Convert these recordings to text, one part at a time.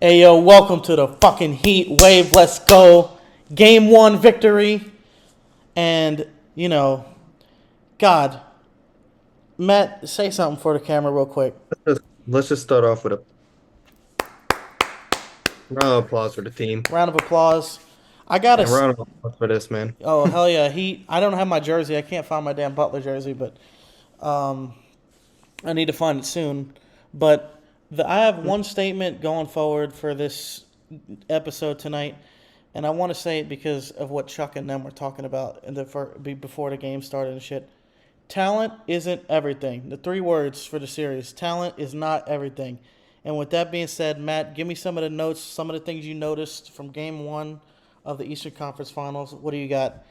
Hey yo, welcome to the fucking Heatwave. Let's go. Game 1 victory. And, God, Matt, say something for the camera real quick. Let's just start off with a round of applause for the team Round of applause. I got and to. round of applause for this man. Oh, hell yeah. Heat. I don't have my jersey. I can't find my damn Butler jersey, but I need to find it soon. But I have one statement going forward for this episode tonight, and I want to say it because of what Chuck and them were talking about before the game started and shit. Talent isn't everything. The three words for the series: talent is not everything. And with that being said, Matt, give me some of the notes, some of the things you noticed from Game 1 of the Eastern Conference Finals. What do you got?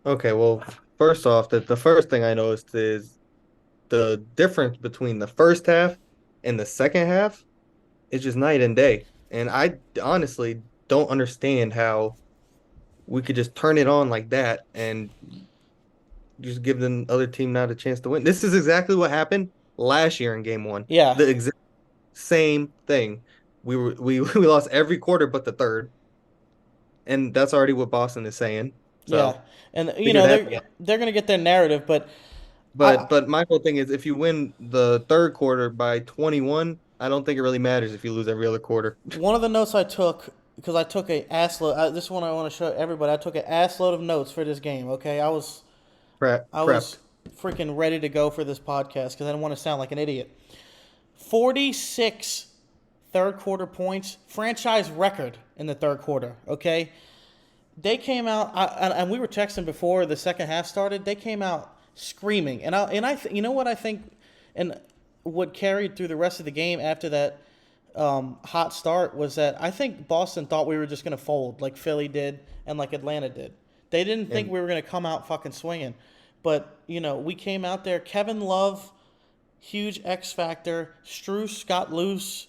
Okay, well, first off, the first thing I noticed is the difference between the first half and the second half is just night and day. And I honestly don't understand how we could just turn it on like that and just give the other team not a chance to win. This is exactly what happened last year in game one. Yeah, The exact same thing. We lost every quarter but the third. And that's already what Boston is saying. yeah, So and figure that out. they're gonna get their narrative, but I But my whole thing is if you win the third quarter by 21, I don't think it really matters if you lose every other quarter. one of the notes I took because I took a ass load. This one I want to show everybody. I took an ass load of notes for this game. Okay, I was Prepped. freaking ready to go for this podcast because I didn't want to sound like an idiot. 46 third quarter points, franchise record in the third quarter. Okay, they came out, and we were texting before the second half started. They came out screaming, you know what I think, and what carried through the rest of the game after that hot start was that I think Boston thought we were just going to fold like Philly did and like Atlanta did. They didn't think And we were going to come out fucking swinging, but we came out there. Kevin Love, huge X factor. Struce got loose.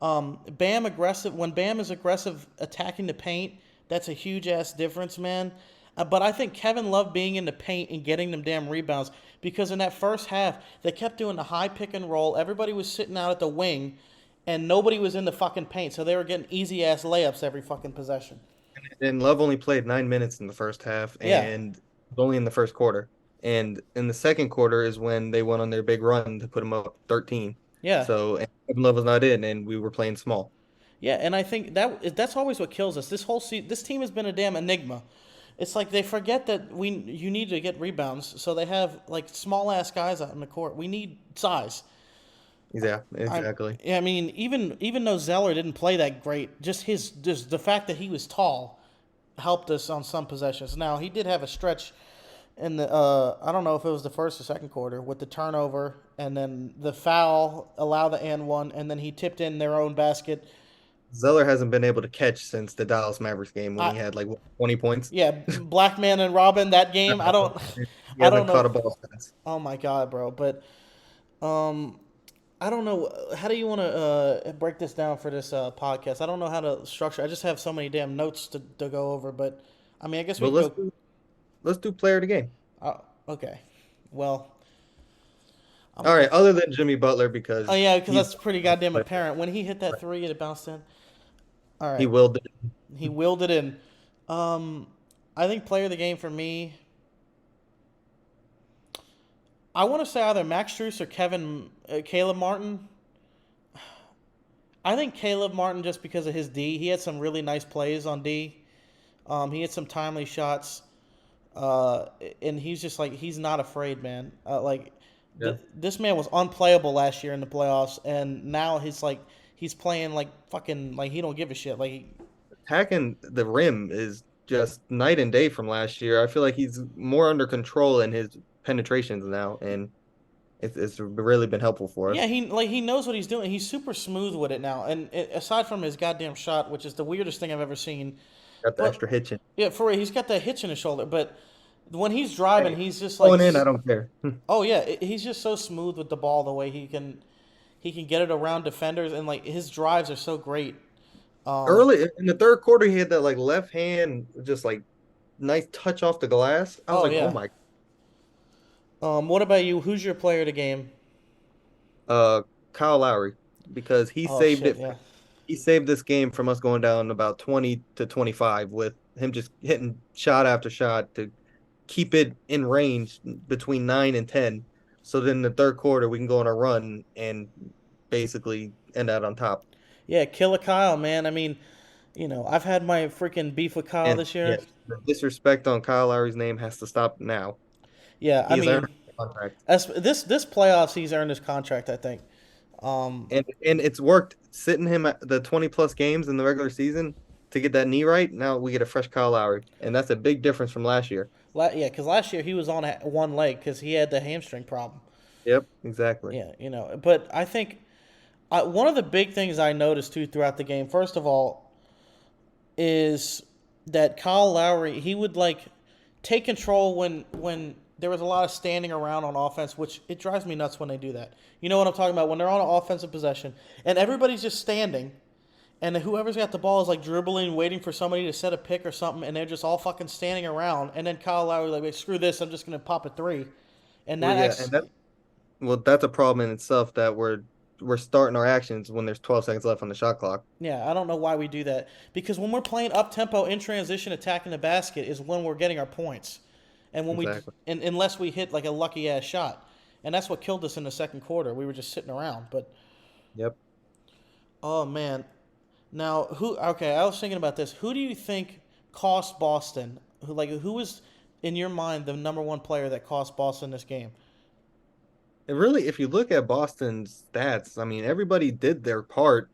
Bam aggressive. When Bam is aggressive attacking the paint, that's a huge ass difference, man. But I think Kevin Love being in the paint and getting them damn rebounds because in that first half they kept doing the high pick and roll. Everybody was sitting out at the wing, and nobody was in the fucking paint, so they were getting easy ass layups every fucking possession. and Love only played 9 minutes in the first half Yeah, and only in the first quarter. And in the second quarter is when they went on their big run to put them up 13. yeah, So and Kevin Love was not in, and we were playing small. yeah. And I think that's always what kills us. This team has been a damn enigma. It's like they forget that you need to get rebounds, so they have like small ass guys out in the court. We need size. Yeah, exactly. I mean, even though Zeller didn't play that great, just the fact that he was tall helped us on some possessions. Now he did have a stretch in the I don't know if it was the first or second quarter with the turnover and then the foul, allow the and one, and then he tipped in their own basket. Zeller hasn't been able to catch since the Dallas Mavericks game when I he had like what, 20 points. Yeah, Black Man and Robin that game. He I don't hasn't caught a know. ball since. Oh my god, bro! But um, I don't know. How do you want to break this down for this podcast? I don't know how to structure. I just have so many damn notes to go over. But I mean, I guess we But could go. let's do player of the game. Okay. Well, I'm All gonna. right, other than Jimmy Butler Oh because yeah, because he's that's pretty goddamn apparent. When he hit that three, it bounced in. All he right, willed it. he willed it in. Um, I think player of the game for me. I want to say either Max Strus or Caleb Martin. I think Caleb Martin just because of his D. He had some really nice plays on D. He had some timely shots, and he's just like he's not afraid, man. Yeah. This man was unplayable last year in the playoffs, and now he's playing like fucking like he don't give a shit. Attacking the rim is just night and day from last year. I feel like he's more under control in his penetrations now, and it's really been helpful for Yeah, us. he knows what he's doing. He's super smooth with it now, and aside from his goddamn shot, which is the weirdest thing I've ever seen, Got the but extra hitching. yeah, he's got that hitch in his shoulder, but when he's driving, Hey, he's just like, going in, I don't care. oh yeah, he's just so smooth with the ball. The way he can get it around defenders, and like his drives are so great. Um, Early in the third quarter, he had that like left hand, just like nice touch off the glass. I was oh like, oh yeah. my, What about you? Who's your player of the game? uh, Kyle Lowry, because he Oh saved shit, it yeah. he saved this game from us going down about 20-25 with him just hitting shot after shot to keep it in range between 9 and 10. So then the third quarter we can go on a run and basically end out on top. Yeah, Killer Kyle, man. I mean, I've had my freaking beef with Kyle And this year. yes, the disrespect on Kyle Lowry's name has to stop now. Yeah, I He has earned mean, a contract. as this playoffs, he's earned his contract, I think. Um, And it's worked sitting him at the 20 plus games in the regular season to get that knee right. Now we get a fresh Kyle Lowry. And that's a big difference from last year. yeah, because last year he was on one leg because he had the hamstring problem. Yep, exactly. Yeah, but I think one of the big things I noticed too throughout the game, first of all, is that Kyle Lowry he would like take control when there was a lot of standing around on offense, which it drives me nuts when they do that. You know what I'm talking about? When they're on an offensive possession and everybody's just standing, and whoever's got the ball is like dribbling, waiting for somebody to set a pick or something, and they're just all fucking standing around. And then Kyle Lowry like, screw this, I'm just gonna pop a three, and Well, yeah, and that's a problem in itself that we're starting our actions when there's 12 seconds left on the shot clock. yeah, I don't know why we do that because when we're playing up tempo in transition, attacking the basket is when we're getting our points, and when Exactly. unless we hit like a lucky ass shot, and that's what killed us in the second quarter. We were just sitting around, but Yep. oh man, now who? Okay, I was thinking about this. Who do you think cost Boston? Who was in your mind the number one player that cost Boston this game? And really, if you look at Boston's stats, I mean, everybody did their part.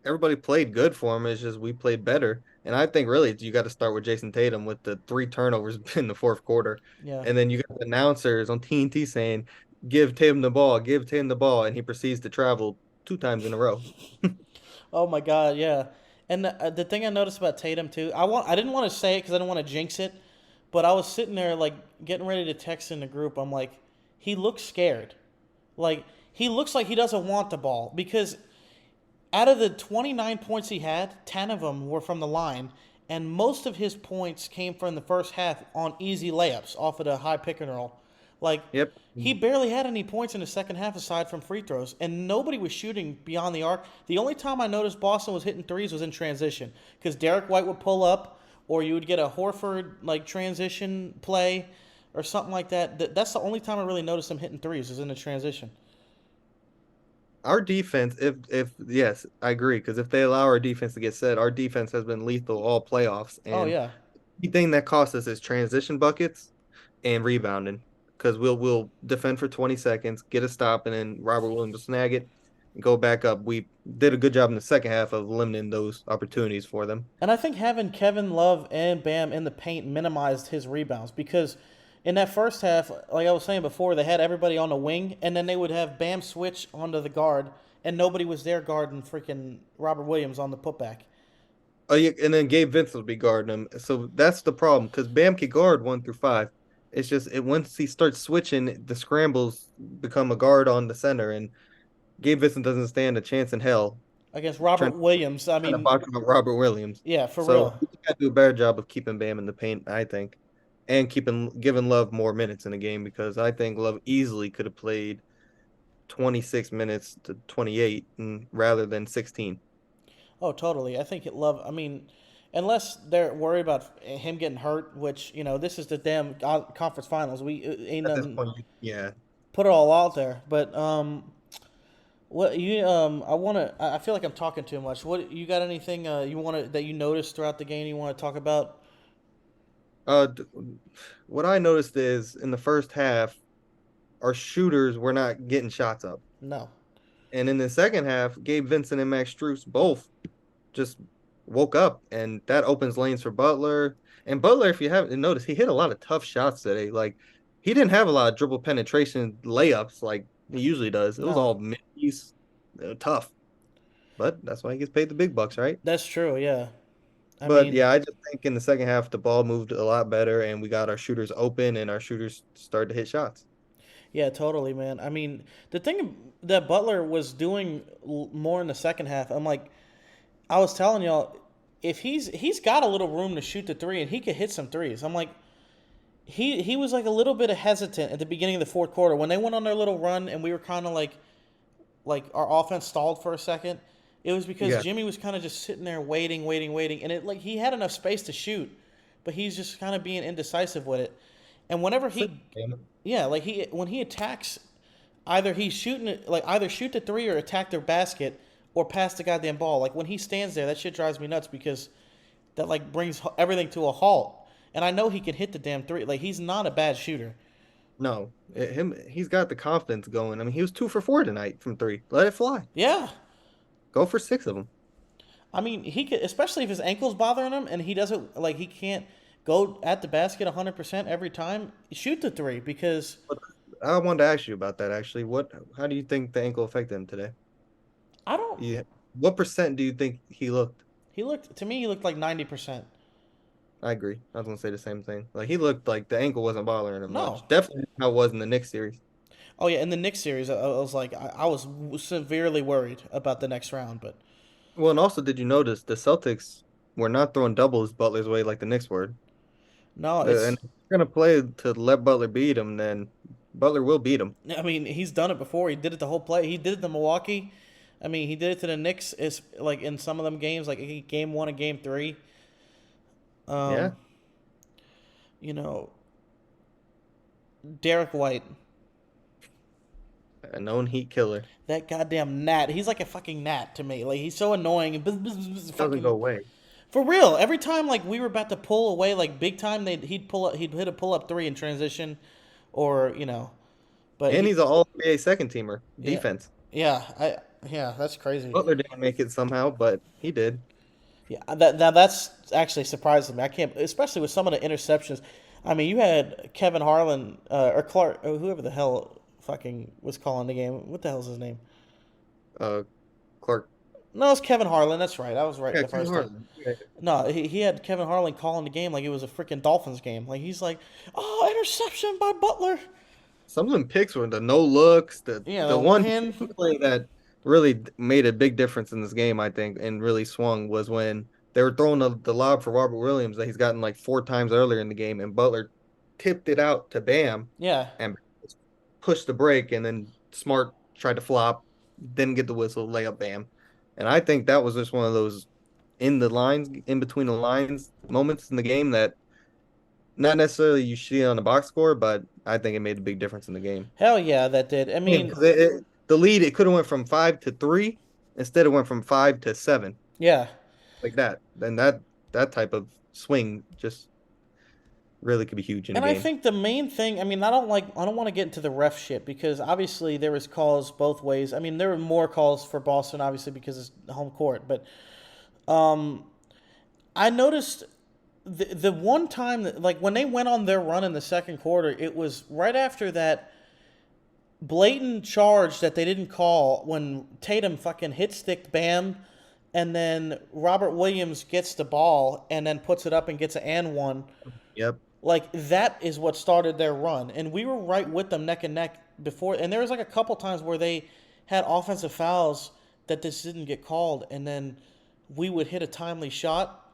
Everybody played good for him. It's just we played better. And I think really you got to start with Jason Tatum with the three turnovers in the fourth quarter. Yeah. And then you got the announcers on TNT saying, give Tatum the ball, give Tatum the ball. And he proceeds to travel two times in a row. Oh my God, yeah. And the thing I noticed about Tatum too, I didn't want to say it because I didn't want to jinx it, but I was sitting there like getting ready to text in the group. I'm like, he looks scared. Like he looks like he doesn't want the ball because out of the 29 points he had, 10 of them were from the line, and most of his points came from the first half on easy layups off of the high pick and roll. Like Yep. he barely had any points in the second half aside from free throws, and nobody was shooting beyond the arc. The only time I noticed Boston was hitting threes was in transition because Derek White would pull up, or you would get a Horford like transition play or something like that. That's the only time I really noticed them hitting threes is in the transition. Our defense, if yes, I agree. Because if they allow our defense to get set, our defense has been lethal all playoffs. Oh And yeah. the thing that costs us is transition buckets and rebounding. Because we'll defend for 20 seconds, get a stop, and then Robert Williams will snag it and go back up. We did a good job in the second half of limiting those opportunities for them. And I think having Kevin Love and Bam in the paint minimized his rebounds because in that first half, like I was saying before, they had everybody on the wing, and then they would have Bam switch onto the guard, and nobody was there guarding freaking Robert Williams on the putback. Oh yeah, and then Gabe Vincent will be guarding him. So that's the problem because Bam can guard 1 through 5. It's just once he starts switching, the scrambles become a guard on the center, and Gabe Vincent doesn't stand a chance in hell Against trying, Robert Williams, I trying to mean, box out Robert Williams. yeah, for So real. we got to do a better job of keeping Bam in the paint, I think, and giving Love more minutes in the game because I think Love easily could have played 26 minutes to 28 rather than 16. Oh, totally. I think it love. I mean, unless they're worried about him getting hurt, which this is the damn conference finals. We ain't At this nothing. point, yeah. Put it all out there, but what you I want to. I feel like I'm talking too much. What you got? Anything you want to that you noticed throughout the game? You want to talk about? Uh, d- what I noticed is in the first half, our shooters were not getting shots up. No. And in the second half, Gabe Vincent and Max Strus both just woke up, and that opens lanes for Butler. And Butler, if you haven't noticed, he hit a lot of tough shots today. Like he didn't have a lot of dribble penetration layups like he usually does. It was No. all middies, tough. But that's why he gets paid the big bucks, right? That's true. Yeah. I But mean, yeah, I just think in the second half the ball moved a lot better, and we got our shooters open, and our shooters started to hit shots. yeah, totally, man. I mean, the thing that Butler was doing more in the second half, I'm like, I was telling y'all, if he's got a little room to shoot the three and he could hit some threes. I'm like, he was like a little bit hesitant at the beginning of the fourth quarter when they went on their little run and we were kind of like our offense stalled for a second, It was because Yeah. Jimmy was kind of just sitting there waiting, waiting, waiting, and it like he had enough space to shoot, but he's just kind of being indecisive with it. And whenever yeah, like when he attacks, either he's shooting it like either shoot the three or attack their basket or pass the goddamn ball. Like when he stands there, that shit drives me nuts because that like brings everything to a halt. And I know he can hit the damn three. Like he's not a bad shooter. No, he's got the confidence going. I mean, he was 2 for 4 tonight from three. Let it fly. Yeah, Go for 6 of them. I mean he could, especially if his ankle's bothering him and he doesn't like he can't go at the basket 100% every time. Shoot the three because But I wanted to ask you about that actually. How do you think the ankle affected him today? I don't. Yeah. What percent do you think he looked? He looked to me. He looked like 90%. I agree. I was gonna say the same thing. Like he looked like the ankle wasn't bothering him No. much. Definitely how it was in the Knicks series. Oh yeah, in the Knicks series, I was like, I was severely worried about the next round, but Well, and also, did you notice the Celtics were not throwing doubles Butler's way like the Knicks were? no, And it's. if you're gonna play to let Butler beat him, then Butler will beat him. I mean, he's done it before. He did it the whole play. He did it to Milwaukee. I mean, he did it to the Knicks. Is like in some of them games, like game one and game three. Yeah, Um, you know, Derek White, a known heat killer. that goddamn gnat. He's like a fucking gnat to me. Like he's so annoying and Doesn't go fucking. away. For real, every time like we were about to pull away, like big time, he'd hit a pull up three in transition, or but And he's an All NBA second teamer yeah, defense. yeah, that's crazy. Butler didn't make it somehow, but he did. Yeah, that's actually surprising me. I can't, especially with some of the interceptions. I mean, you had Kevin Harlan or Clark, or whoever the hell fucking was calling the game. What the hell's his name? Uh, Clark. No, it's Kevin Harlan. That's right. I was right Yeah, the Kevin first time. Harden. Yeah. No, he had Kevin Harlan calling the game like it was a freaking Dolphins game. Like he's like, oh, interception by Butler. Some of them picks were the no looks. The Yeah, the the one hand. play that really made a big difference in this game, I think, and really swung was when they were throwing the lob for Robert Williams that he's gotten like 4 times earlier in the game, and Butler tipped it out to Bam Yeah, and pushed the break, and then Smart tried to flop, didn't get the whistle, layup, Bam. And I think that was just one of those in the lines, in between the lines moments in the game that not necessarily you see on the box score, but I think it made a big difference in the game. hell yeah, that did. I Yeah, mean, because the lead it could have went from 5 to 3 instead of went from 5 to 7 yeah. like that. Then that type of swing just really could be huge in a And I game. think the main thing, I mean, I don't want to get into the ref shit because obviously there was calls both ways. I mean, there were more calls for Boston obviously because it's home court, but um, I noticed the one time that like when they went on their run in the second quarter, it was right after that blatant charge that they didn't call when Tatum fucking hit sticked Bam, and then Robert Williams gets the ball and then puts it up and gets an and one. Yep. Like that is what started their run, and we were right with them neck and neck before. And there was like a couple times where they had offensive fouls that this didn't get called, and then we would hit a timely shot,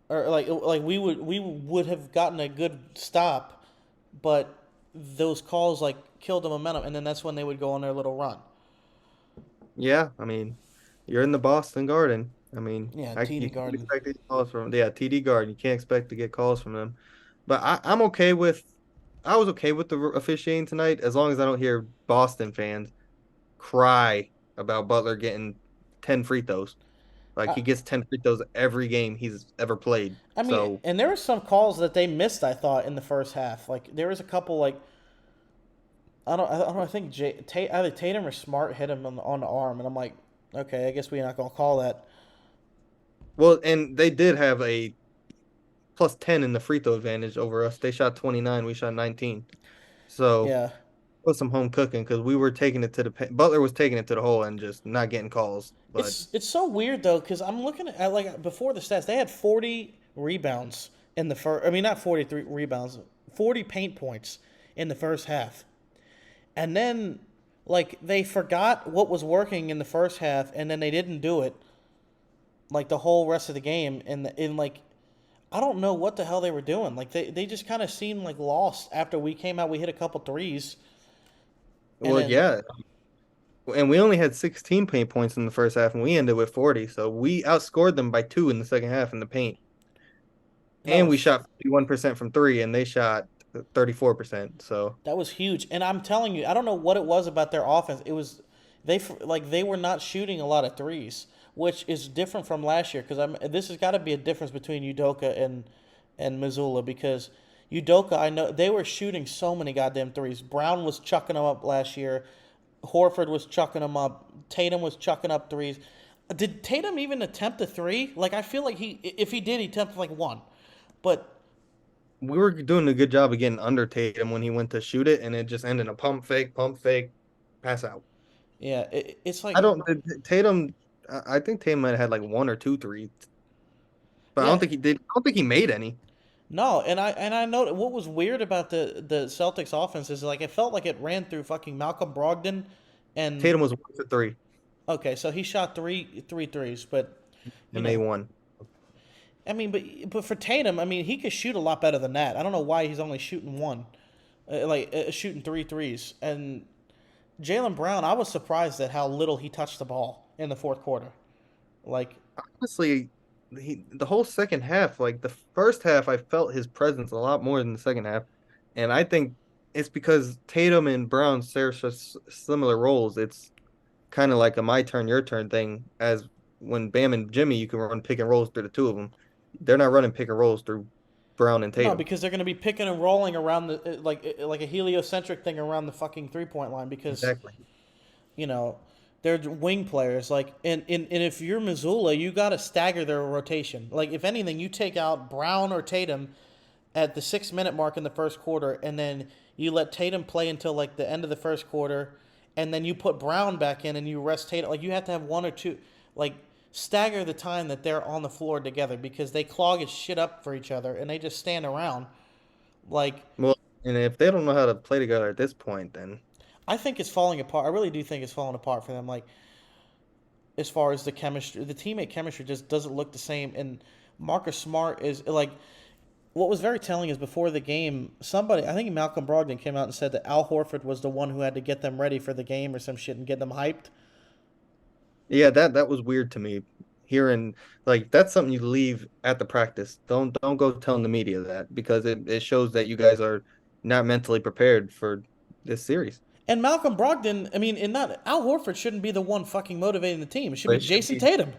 or like we would have gotten a good stop, but those calls like killed the momentum, and then that's when they would go on their little run. Yeah, I mean, you're in the Boston Garden. I mean, Yeah, you TD can't Garden. expect to get calls from TD Garden. You can't expect to get calls from them. But I'm okay with I was okay with the officiating tonight as long as I don't hear Boston fans cry about Butler getting 10 free throws. Like I, he gets 10 free throws every game he's ever played. I mean, So, and there were some calls that they missed. I thought in the first half, like there was a couple like I don't. I think either Tatum or Smart hit him on the arm, and I'm like, okay, I guess we're not gonna call that. well, and they did have a plus 10 in the free throw advantage over us. They shot 29, we shot 19. So, Yeah, put some home cooking because we were taking it to the Butler was taking it to the hole and just not getting calls. But it's so weird though because I'm looking at like before the stats, they had 40 rebounds in the first. I mean, not 43 rebounds, 40 paint points in the first half, and then like they forgot what was working in the first half, and then they didn't do it like the whole rest of the game, and in like I don't know what the hell they were doing. Like they just kind of seemed like lost after we came out. We hit a couple threes, and well, then yeah, and we only had 16 paint points in the first half, and we ended with 40. So we outscored them by 2 in the second half in the paint. And And we shot 51% from three, and they shot 34%. So that was huge. And I'm telling you, I don't know what it was about their offense. It was they were not shooting a lot of threes, which is different from last year. Because this has got to be a difference between Udoka and Missoula, because Udoka, I know they were shooting so many goddamn threes. Brown was chucking them up last year. Horford was chucking them up. Tatum was chucking up threes. Did Tatum even attempt a three? Like, I feel like if he did, he attempted like one. But we were doing a good job of getting under Tatum when he went to shoot it, and it just ended in a pump fake, pass out. yeah, it's I like, don't Tatum. I think Tatum might have had like one or two threes, but I don't yeah, think he did. I don't think he made any. no. And I know what was weird about the Celtics offense is like it felt like it ran through fucking Malcolm Brogdon, and Tatum was 1 for 3 okay, so he shot three threes, but you and made know, one. I mean, but for Tatum, I mean, he could shoot a lot better than that. I don't know why he's only shooting one, shooting three threes. And Jaylen Brown, I was surprised at how little he touched the ball in the fourth quarter. Like, Honestly, the whole second half, like the first half, I felt his presence a lot more than the second half, and I think it's because Tatum and Brown share such similar roles. It's kind of like a my turn, your turn thing. As when Bam and Jimmy, you can run pick and rolls through the two of them. They're not running pick and rolls through Brown and no, Tatum. because they're going to be picking and rolling around like a heliocentric thing around the fucking 3 point line because Exactly. you know they're wing players. Like, and if you're Missoula, you got to stagger their rotation. Like, if anything, you take out Brown or Tatum at the 6 minute mark in the first quarter, and then you let Tatum play until like the end of the first quarter, and then you put Brown back in and you rest Tatum. Like, you have to have one or two, like, stagger the time that they're on the floor together because they clog his shit up for each other and they just stand around. Like, Well, and if they don't know how to play together at this point, then I think it's falling apart. I really do think it's falling apart for them. Like, as far as the chemistry, the teammate chemistry just doesn't look the same. And Marcus Smart is like, what was very telling is before the game, somebody, I think Malcolm Brogdon came out and said that Al Horford was the one who had to get them ready for the game or some shit and get them hyped. yeah, that was weird to me. Hearing like that's something you leave at the practice. Don't go telling the media that because it shows that you guys are not mentally prepared for this series. And Malcolm Brogdon, I mean, and not Al Horford shouldn't be the one fucking motivating the team. It should But be Jason Tatum.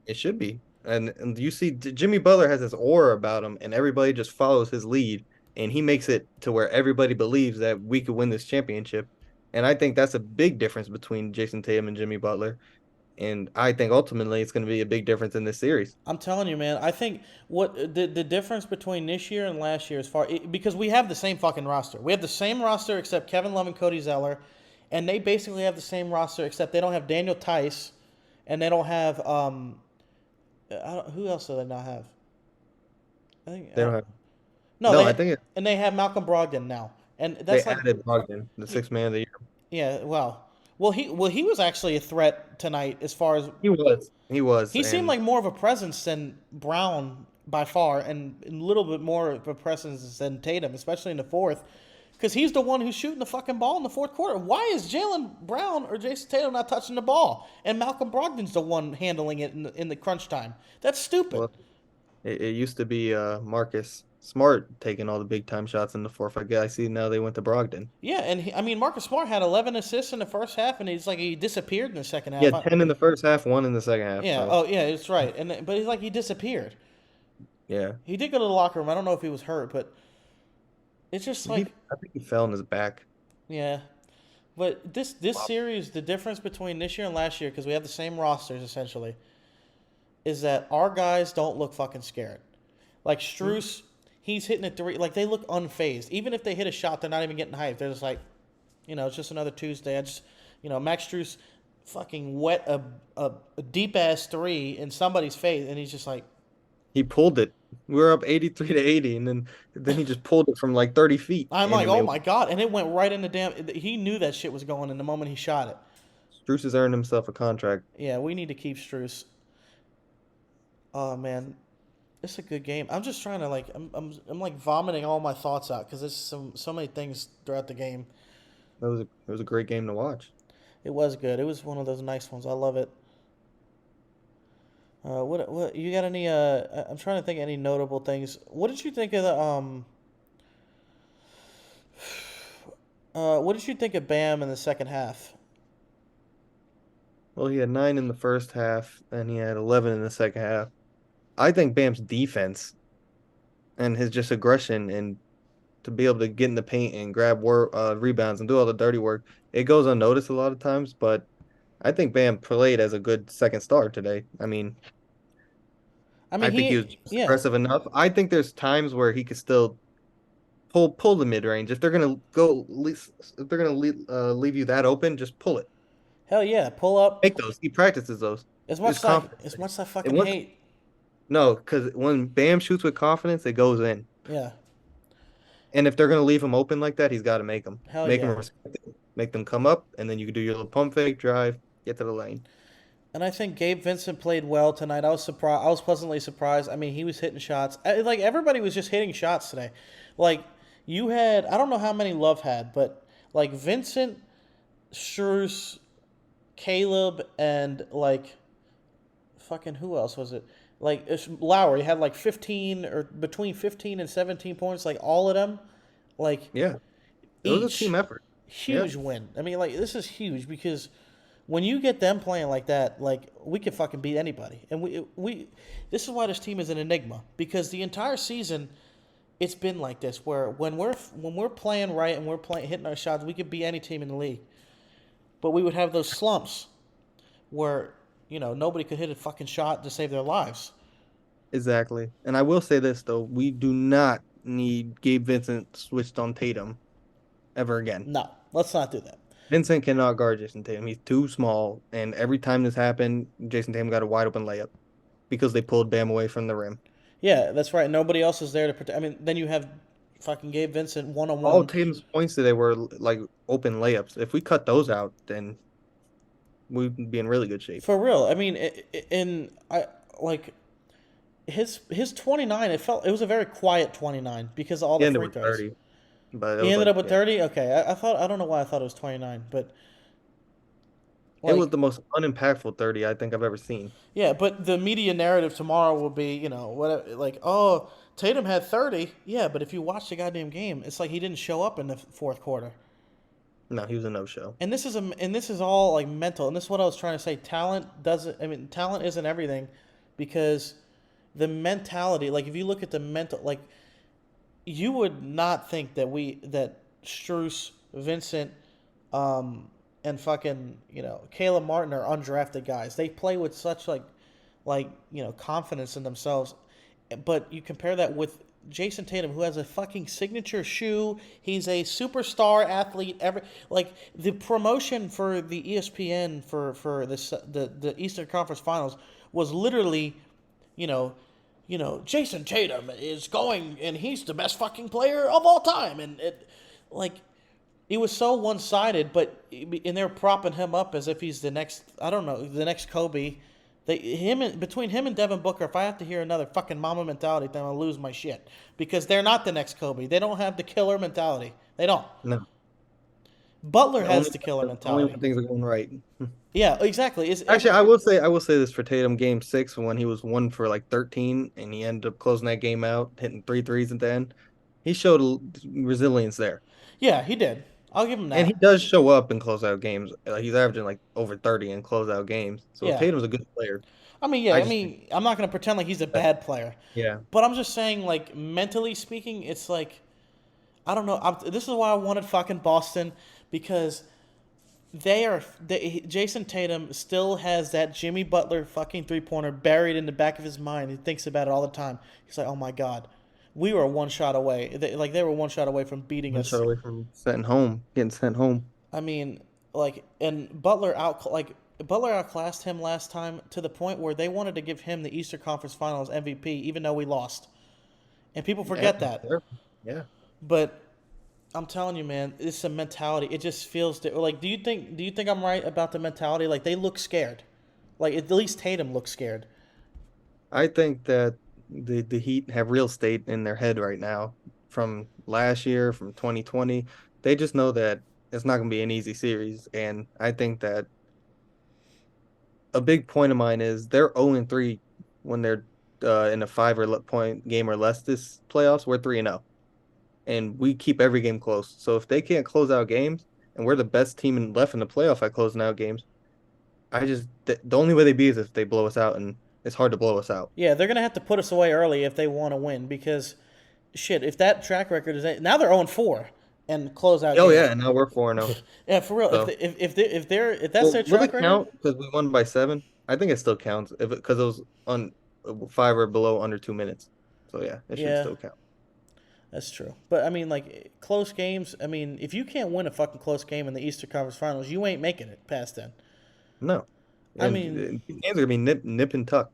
it should be. And you see Jimmy Butler has this aura about him and everybody just follows his lead and he makes it to where everybody believes that we could win this championship. And I think that's a big difference between Jason Tatum and Jimmy Butler. And I think ultimately it's going to be a big difference in this series. I'm telling you, man. I think what the difference between this year and last year is because we have the same fucking roster. We have the same roster except Kevin Love and Cody Zeller, and they basically have the same roster except they don't have Daniel Tice, and they don't have who else do they not have? I think They don't have no, no, I think and they have Malcolm Brogdon now, and they that's like added Brogdon, the sixth man of the year. yeah, well he was actually a threat tonight as far as He was. He was. he seemed And like more of a presence than Brown by far, and a little bit more of a presence than Tatum, especially in the fourth, because he's the one who's shooting the fucking ball in the fourth quarter. Why is Jaylen Brown or Jason Tatum not touching the ball, and Malcolm Brogdon's the one handling it in the crunch time? That's stupid. well, it used to be Marcus Smart taking all the big time shots in the fourth. I see now they went to Brogdon. Yeah, and I mean Marcus Smart had 11 assists in the first half, and he's like he disappeared in the second He half. had 10 in the first half, one in the second half. Yeah. So Oh, yeah. It's right. But he's like he disappeared. yeah, He did go to the locker room. I don't know if he was hurt, but it's just like I think he fell on his back. yeah. But this Wow. series, the difference between this year and last year, because we have the same rosters essentially, is that our guys don't look fucking scared. Like Struess, he's hitting a three. Like they look unfazed. Even if they hit a shot, they're not even getting hyped. They're just like, it's just another Tuesday. Max Struess fucking wet a deep ass three in somebody's face, and he's just like, He pulled it. We were up 83 to 80, and then he just pulled it from like 30 feet. I'm And like, it oh made my god, and it went right in the damn. He knew that shit was going in the moment he shot it. Struce has earned himself a contract. Yeah, we need to keep Struess. Oh man, it's a good game. I'm just trying to like, I'm like vomiting all my thoughts out because there's so many things throughout the game. It was a great game to watch. It was good. It was one of those nice ones. I love it. What you got any? I'm trying to think of any notable things. What did you think of the What did you think of Bam in the second half? Well, he had 9 in the first half and he had 11 in the second half. I think Bam's defense and his just aggression and to be able to get in the paint and grab rebounds and do all the dirty work, it goes unnoticed a lot of times. But I think Bam played as a good second star today. I mean, I mean, I think he was he just yeah, aggressive enough. I think there's times where he could still pull the mid range. If they're gonna if they're gonna leave you that open, just pull it. hell yeah, pull up Make those. He practices those. It's confidence. as much as I And fucking once hate. no, because when Bam shoots with confidence, it goes in. Yeah, And if they're gonna leave him open like that, he's got to hell make them yeah. respect it, make them come up, and then you can do your little pump fake drive, get to the lane. And I think Gabe Vincent played well tonight. I was surprised. I was pleasantly surprised. I mean, he was hitting shots. Like everybody was just hitting shots today. Like you had, I don't know how many Love had, but like Vincent, Strus, Caleb, and like fucking who else was it? Like Lowry had like 15 or between 15 and 17 points. Like all of them, like Yeah, it was a team each effort. Yeah, huge win. I mean, like this is huge because when you get them playing like that, like we can fucking beat anybody. And we this is why this team is an enigma because the entire season it's been like this where when we're playing right and we're playing hitting our shots, we could beat any team in the league. But we would have those slumps where nobody could hit a fucking shot to save their lives. exactly. And I will say this though, we do not need Gabe Vincent switched on Tatum ever again. No, let's not do that. Vincent cannot guard Jason Tatum. He's too small, and every time this happened, Jason Tatum got a wide open layup because they pulled Bam away from the rim. Yeah, that's right. Nobody else is there to protect. I mean, then you have fucking Gabe Vincent one on All one. Tatum's points today were like open layups. If we cut those out, then we'd be in really good shape. For real. I mean, in I like his 29. It was a very quiet 29 because of all He the ended free with throws. 30, but it He was ended like, up with yeah, 30. Okay, I don't know why I thought it was 29, but it was like the most unimpactful 30 I think I've ever seen. yeah, but the media narrative tomorrow will be what like oh Tatum had 30. Yeah, but if you watch the goddamn game, it's like he didn't show up in the fourth quarter. No, he was a no-show. And this is all like mental. And this is what I was trying to say. Talent doesn't. I mean, talent isn't everything, because the mentality. Like if you look at the mental, like you would not think that Struess, Vincent, and fucking Caleb Martin are undrafted guys. They play with such confidence in themselves. But you compare that with Jason Tatum, who has a fucking signature shoe. He's a superstar athlete. Like the promotion for the ESPN for the Eastern Conference Finals was literally, you know, Jason Tatum is going and he's the best fucking player of all time, and like it was so one sided. But and they're propping him up as if he's the next. I don't know, the next Kobe. Between him and Devin Booker, if I have to hear another fucking mama mentality, then I'll lose my shit, because they're not the next Kobe. They don't have the killer mentality. They don't. No, Butler has only the killer only mentality. when things are going right. Yeah, exactly. Is Actually, every I will say this for Tatum game 6 when he was 1 for like 13 and he ended up closing that game out, hitting three threes at the end. He showed resilience there. Yeah, he did. I'll give him And he that. does show up in closeout games. He's averaging like over 30 in closeout games. So Yeah. Tatum's a good player. I mean, yeah. I I just think mean, I'm not gonna pretend like he's a that, bad player, yeah. but I'm just saying, like mentally speaking, it's like I don't know. This is why I wanted fucking Boston, because Jason Tatum still has that Jimmy Butler fucking 3-pointer buried in the back of his mind. He thinks about it all the time. He's like, oh my god, we were one shot away. They were one shot away from beating One us. shot away from getting sent home. I mean, and Butler outclassed him last time to the point where they wanted to give him the Eastern Conference Finals MVP, even though we lost. And people Yeah, forget that. sure. Yeah. But I'm telling you, man, it's a mentality. It just feels like. Do you think I'm right about the mentality? Like they look scared. Like at least Tatum looks scared. I think that the Heat have real estate in their head right now from last year, from 2020. They just know that it's not going to be an easy series. And I think that a big point of mine is they're 0-3 when they're in a point game or less this playoffs. We're 3-0, and we keep every game close. So if they can't close out games, and we're the best team left in the playoff at closing out games, the only way they beat is if they blow us out, and it's hard to blow us out. Yeah, they're gonna have to put us away early if they want to win because shit, if that track record is now they're 0-4 and close out Oh games. yeah, and now we're 4-0. Yeah, for real. So, If that's well, their will track it record, count because we won by 7? I think it still counts if because it was on 5 or below under 2 minutes. So yeah, it should yeah, still count. that's true. But I mean, like close games. I mean, if you can't win a fucking close game in the Eastern Conference Finals, you ain't making it past then. No, I and mean, these games are gonna be nip and tuck.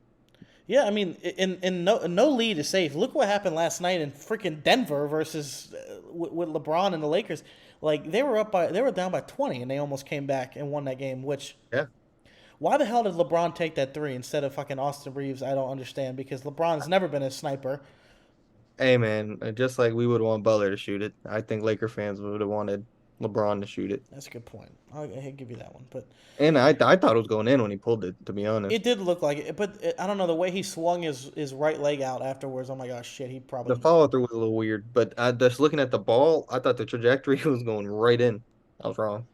yeah, I mean, in no lead is safe. Look what happened last night in freaking Denver versus with LeBron and the Lakers. Like they were down by 20 and they almost came back and won that game. Which Yeah, why the hell did LeBron take that three instead of fucking Austin Reeves? I don't understand because LeBron's never been a sniper. hey man, just like we would want Butler to shoot it, I think Laker fans would have wanted LeBron to shoot it. That's a good point. I'll give you that one, but And I thought it was going in when he pulled it, to be it honest. did look like it. But I don't know the way he swung his right leg out afterwards. Oh my gosh, shit! He The probably follow through was a little weird, but just looking at the ball, I thought the trajectory was going right in. I was wrong.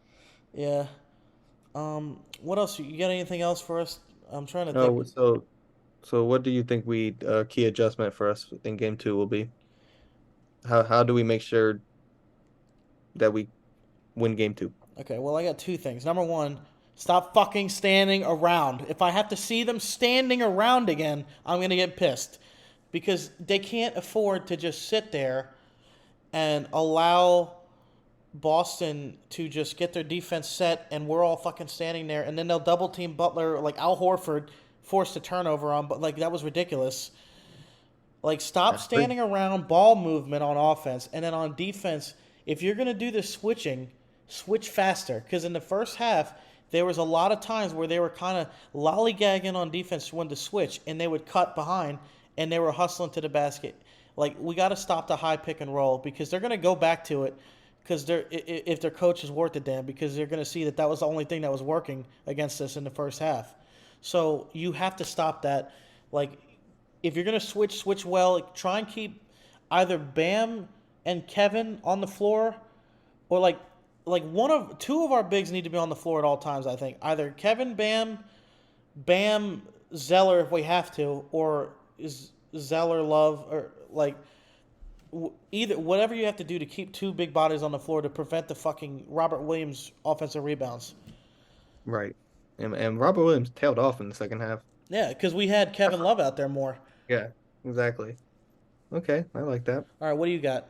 yeah. What else? You got anything else for us? I'm trying to think. No, so what do you think we key adjustment for us in game 2 will be? How do we make sure that we win game 2? Okay, well, I got two things. Number one, stop fucking standing around. If I have to see them standing around again, I'm going to get pissed. Because they can't afford to just sit there and allow Boston to just get their defense set and we're all fucking standing there and then they'll double team Butler like Al Horford forced a turnover on but like that was ridiculous. Like stop I agree. standing around ball movement on offense and then on defense if you're going to do the switching switch faster because in the first half there was a lot of times where they were kind of lollygagging on defense when to switch and they would cut behind and they were hustling to the basket. Like we got to stop the high pick and roll because they're going to go back to it because they're if their coach is worth a damn because they're going to see that that was the only thing that was working against us in the first half. So you have to stop that. Like if you're going to switch well. Try and keep either Bam and Kevin on the floor or like one of two of our bigs need to be on the floor at all times. I think either Kevin, Bam, Zeller if we have to, or is Zeller Love or like either whatever you have to do to keep two big bodies on the floor to prevent the fucking Robert Williams offensive rebounds. Right. And Robert Williams tailed off in the second half. Yeah, because we had Kevin Love out there more. Yeah, exactly. Okay, I like that. All right, what do you got?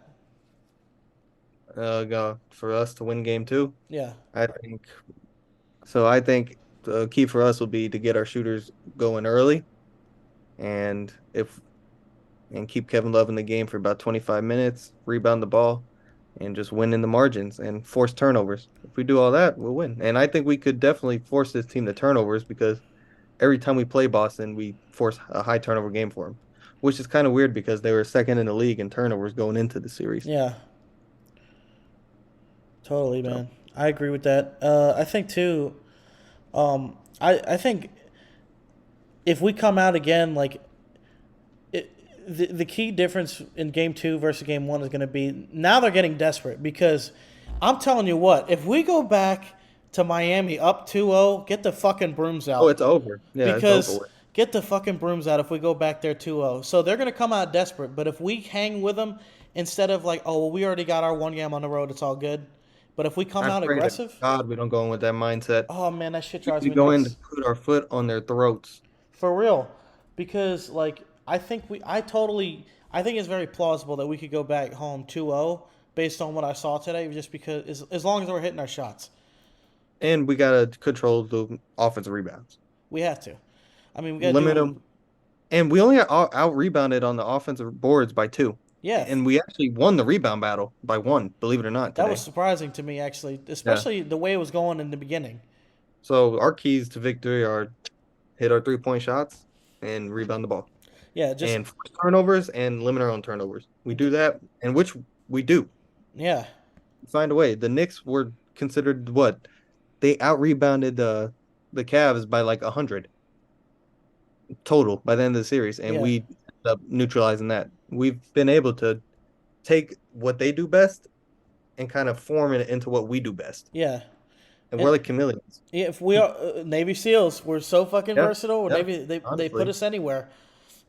Go for us to win game 2. Yeah, I think so. I think the key for us will be to get our shooters going early, and if and keep Kevin Love in the game for about 25 minutes, rebound the ball, and just win in the margins and force turnovers. If we do all that, we'll win. And I think we could definitely force this team to turnovers because every time we play Boston, we force a high turnover game for them, which is kind of weird because they were second in the league in turnovers going into the series. yeah, totally, So, man. I agree with that. I think too. I think if we come out again, like the key difference in game two versus game one is going to be now they're getting desperate because I'm telling you what, if we go back to Miami up 2-0, get the fucking brooms oh, out it's over. Yeah, it's over because with. get the fucking brooms out if we go back there 2-0. So they're going to come out desperate, but if we hang with them instead of like, oh, well, we already got our one game on the road, it's all good. But if we come I out pray to aggressive, God we don't go in with that mindset. oh man, that shit drives We me go in to nuts. put our foot on their throats. For real. Because like I think it's very plausible that we could go back home 2-0 based on what I saw today just because as long as we're hitting our shots. And we got to control the offensive rebounds. We have to. I mean, we got to Limit do them. And we only got out rebounded on the offensive boards by 2. yeah. And we actually won the rebound battle by 1, believe it or not, That was today. surprising to me actually, Yeah. especially the way it was going in the beginning. So our keys to victory are hit our 3-point shots and rebound the ball. Yeah, just And force turnovers and limit our own turnovers. We do that, and which we do. yeah. Find a way. The Knicks were considered what? They out rebounded the Cavs by like 100 total by the end of the series, and Yeah, we ended up neutralizing that. We've been able to take what they do best and kind of form it into what we do best, yeah. and we're And like chameleons. yeah, if we are Navy SEALs, we're so fucking Yeah, versatile. yeah. Navy, they put Honestly, us anywhere.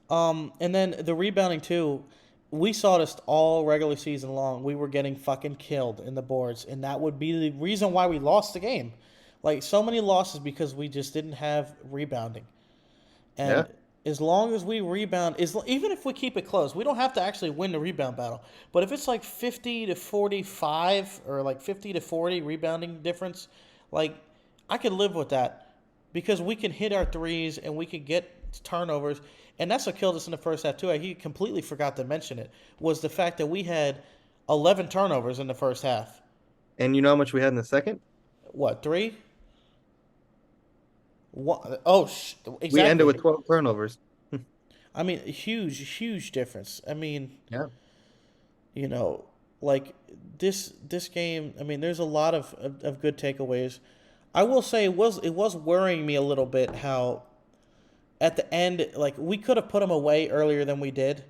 And then the rebounding too. We saw this all regular season long. We were getting fucking killed in the boards, and that would be the reason why we lost the game. Like so many losses because we just didn't have rebounding. yeah. And as long as we rebound, even if we keep it close, we don't have to actually win the rebound battle. But if it's like 50-45 or like 50-40 rebounding difference, like I could live with that because we can hit our threes and we can get turnovers. And that's what killed us in the first half too. He completely forgot to mention it was the fact that we had 11 turnovers in the first half. And you know how much we had in the second? What, three? What? Oh, We ended exactly. with 12 turnovers. I mean, huge difference. I mean, Yeah. you know, like this game. I mean, there's a lot of good takeaways. I will say it was worrying me a little bit how at the end, like we could have put them away earlier than we did.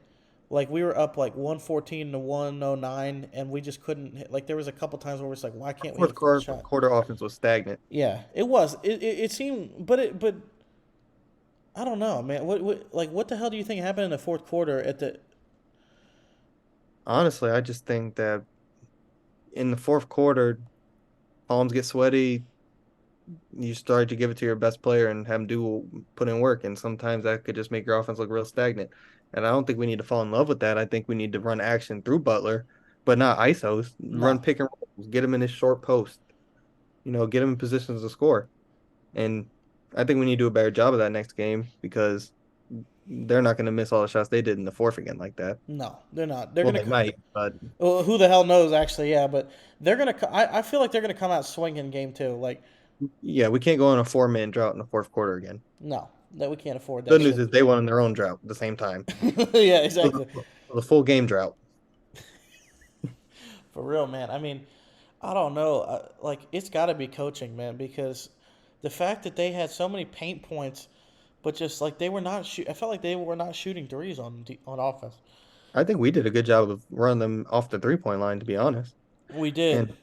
Like we were up like 114 to 109, and we just couldn't hit. Like there was a couple times where we're just like, why can't we hit Fourth a fucking quarter, shot? quarter offense was stagnant. Yeah, it was. It seemed, but I don't know, man. What the hell do you think happened in the fourth quarter at the? Honestly, I just think that in the fourth quarter, palms get sweaty. You start to give it to your best player and have him put in work, and sometimes that could just make your offense look real stagnant. And I don't think we need to fall in love with that. I think we need to run action through Butler, but not ISOs. Run No, pick and rolls, get him in his short post. Get him in positions to score. And I think we need to do a better job of that next game because they're not going to miss all the shots they did in the fourth again like that. no, they're not. They're Well, gonna. they might, but Well, who the hell knows? Actually, yeah, but they're gonna. I feel like they're gonna come out swinging game two. Like, yeah, we can't go on a 4-man drought in the fourth quarter again. no, that we can't afford that Good news shit. is they won in their own drought at the same time. Yeah, It was exactly. a full game drought. For real, man. I mean, I don't know. Like, it's got to be coaching, man, because the fact that they had so many paint points, but just like they were not shoot. I felt like they were not shooting threes on offense. I think we did a good job of running them off the 3-point line, to be honest. We did. And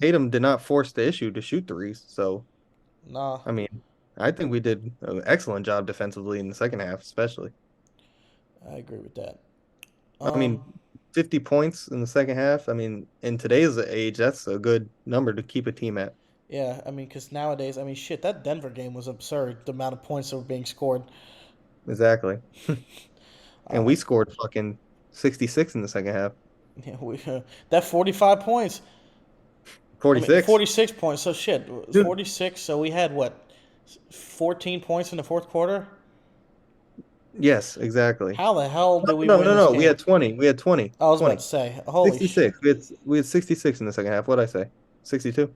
Tatum did not force the issue to shoot threes. So, Nah, I mean, I think we did an excellent job defensively in the second half, especially. I agree with that. I mean, Um, 50 points in the second half. I mean, in today's age, that's a good number to keep a team at. yeah, I mean, because nowadays, I mean, shit, that Denver game was absurd. The amount of points that were being scored. Exactly. And Uh, we scored fucking 66 in the second half. yeah, that 45 points. I mean, 46. 46 points. So shit, Dude, 46. So we had what, 14 points in the fourth quarter. yes, exactly. How the hell did we No, win no, this no. We game? had 20. We had 20. I was about to 20. say, holy shit. 66. We had 66 in the second half. What'd I say? 62?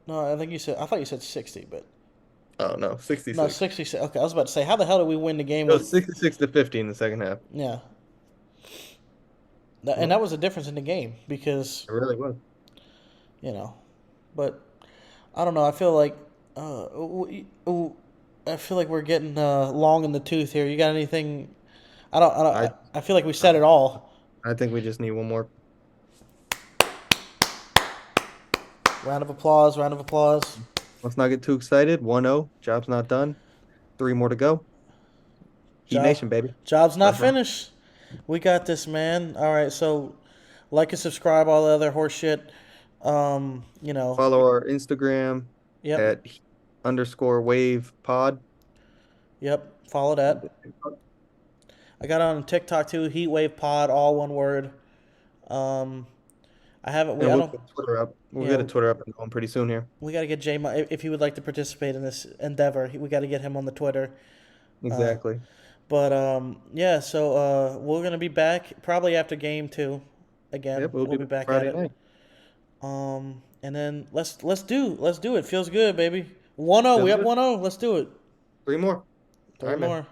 No, I think you said. I thought you said 60, but Oh no, no, 66. 66. Okay, I was about to say, how the hell did we win the game It was with? 66 to 50 in the second half. Yeah, and Well, that was a difference in the game because it really was. you know, but I don't know. I feel like I feel like we're getting long in the tooth here. You got anything? I don't. I don't. I I feel like we said it all. I think we just need one more. Round of applause. Round of applause. Let's not get too excited. 1-0. Job's not done. Three more to go. Heat Job, Nation, baby. job's not Let's run. finished. We got this, man. All right, so like and subscribe, all the other horse shit. You know, Follow our Instagram yep, at underscore wave pod. yep. Follow that. I got on TikTok too. Heatwave Pod, all one word. Um, I haven't. And I we'll don't. get Twitter up. We'll get Yeah, a Twitter up and going pretty soon here. we got to get Jay if he would like to participate in this endeavor. We got to get him on the Twitter. Uh, Exactly. but yeah. So we're gonna be back probably after game two. Again, Yep, we'll we'll do be it back at Friday it. night. And then let's do it. Feels good, baby. 1-0. Feels We up good. 1-0. Let's do it. Three more. All Three right, man. more.